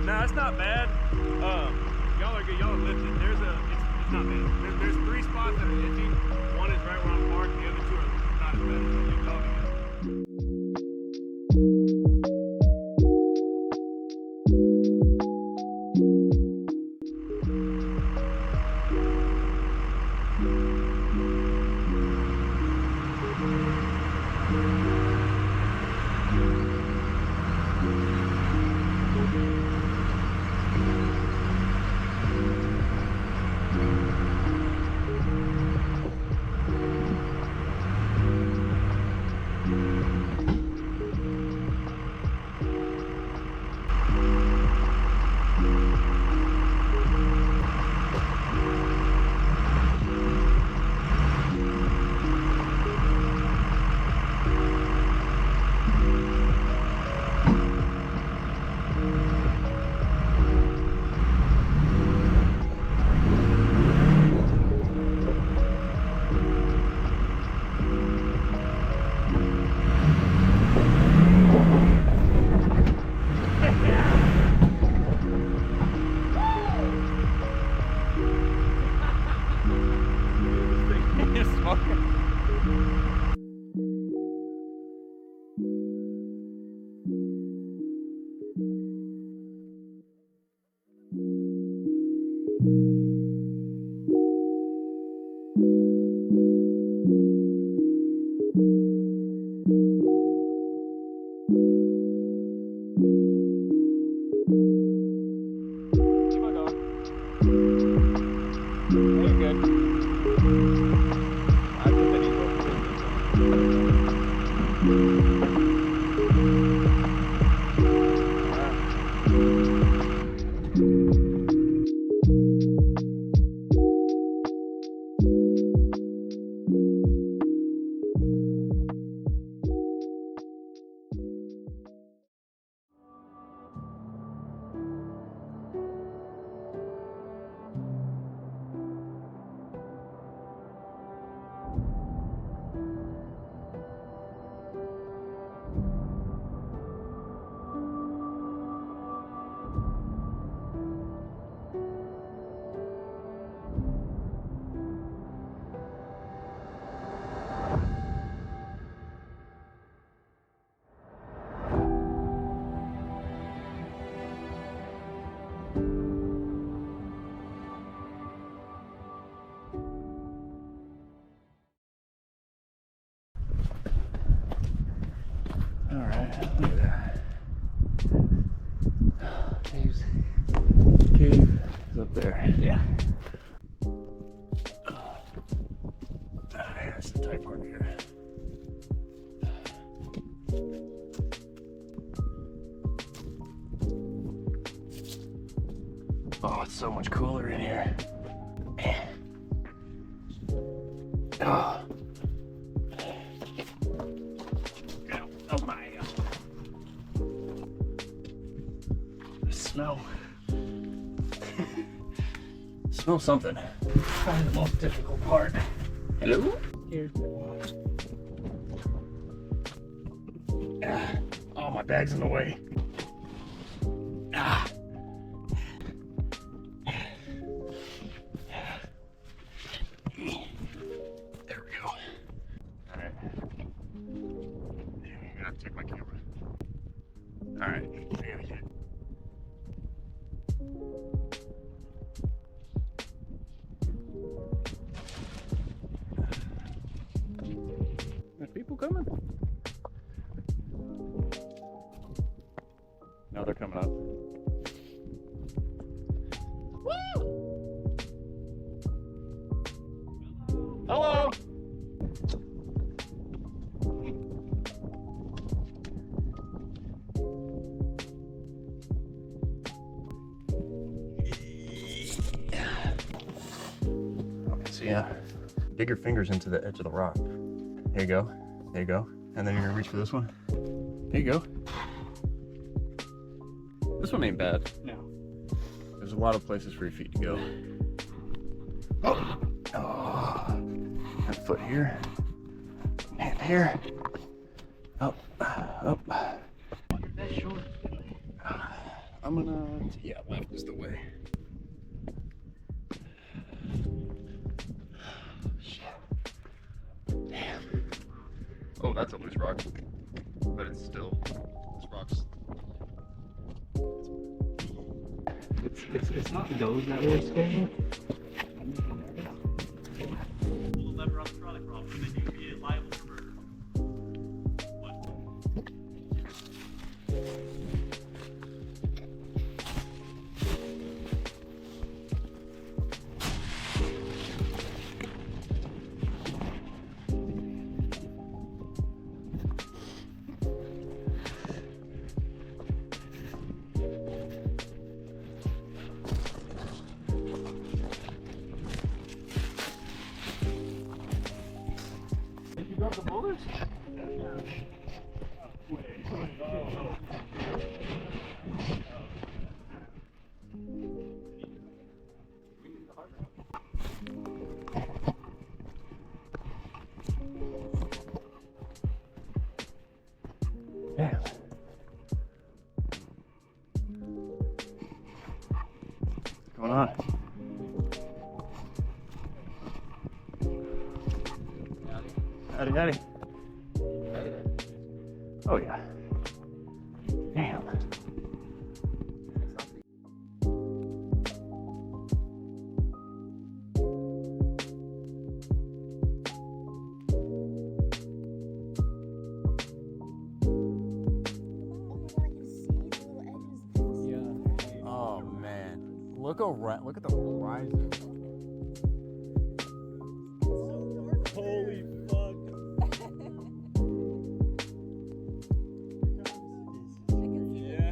Nah, it's not bad. Y'all are good. Y'all are lifted. It's not bad. There's 3 spots that are itchy. One is right where I'm parked. The other 2 are not as bad as what you're talking about. Alright, look at that. Cave's cave is up there. Yeah. That's the tight part here. Oh, it's so much cooler in here. Oh. Oh my. The snow. Smell something. Probably the most difficult part. Hello? Here. Oh, my bag's in the way. Ah. There we go. Alright. I gotta check my camera. Alright, I gotta get it. There's people coming. Now they're coming up. Hello. Okay, so yeah, dig your fingers into the edge of the rock. There you go. There you go. And then you're gonna reach for this one. There you go. This one ain't bad. No. There's a lot of places for your feet to go. Oh. And foot here. Hand here. Up. Up. That's short. I'm gonna. Yeah, left is the way. Shit. Damn. Oh, that's a loose rock. But it's still. This rock's. It's not those that really scare me. Pull the lever on the trolley prop, and then you'd be liable for murder. Did you grab the boulders? Damn. What's going on? Howdy, howdy. Oh, yeah. Damn. Oh, man. Look at the horizon. Holy fuck. Yeah.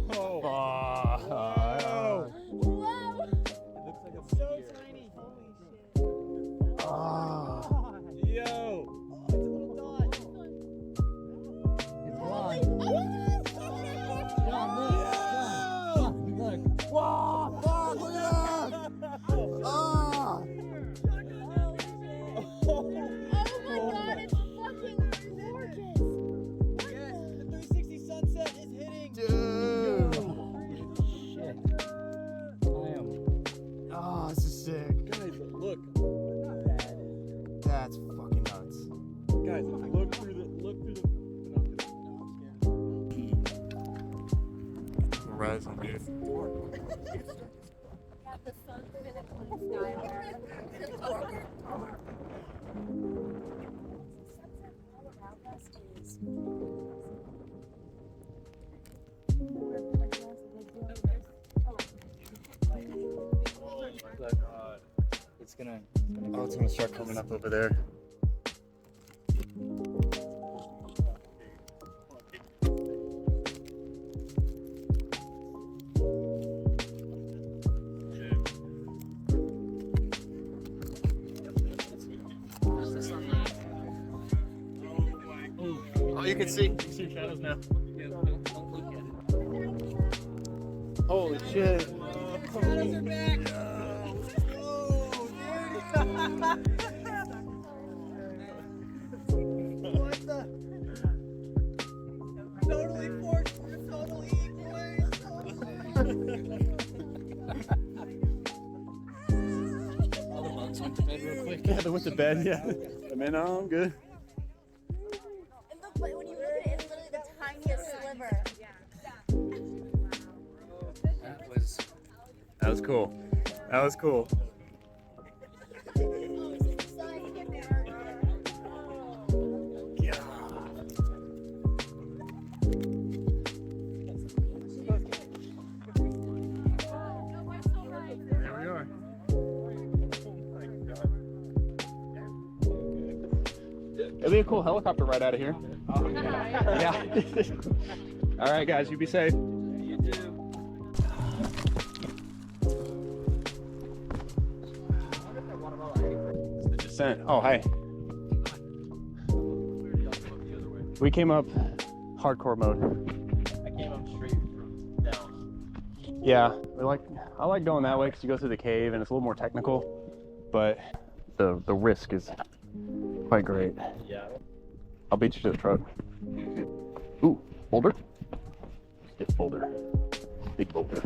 Whoa. Whoa! It looks like a so tiny. Holy shit. Oh. Yo. Oh, it's a little dot. It's blind. John, look. Look. Whoa! Fuck! Look at that! Ah! Oh my god, it's fucking gorgeous! Yes, the 360 sunset is hitting. Dude! Shit. I am. Oh, this is sick. Guys, look. That's fucking nuts. Guys, look through the binoculars. Horizon, dude. Yeah, the sun's been a clean sky over. Sunset all around us is. It's gonna. Oh, it's gonna start coming up over there. Oh, you can see. You can see shadows now. Holy shit. Shadows are back. Oh, dude. What the? Totally forced. We're totally All the bugs went to bed real quick. Yeah, they went to bed, yeah. I mean, no, I'm good. And look, but when you look at it, it's literally the tiniest sliver. That was That was cool. That was cool. It'll be a cool helicopter ride out of here. Yeah. All right, guys, you be safe. You too. It's the descent. Oh, hi. We came up hardcore mode. I came up straight from down. Yeah, I like going that way because you go through the cave and it's a little more technical, but the risk is quite great. Yeah. I'll beat you to the truck. Ooh, boulder. Get boulder. Big boulder.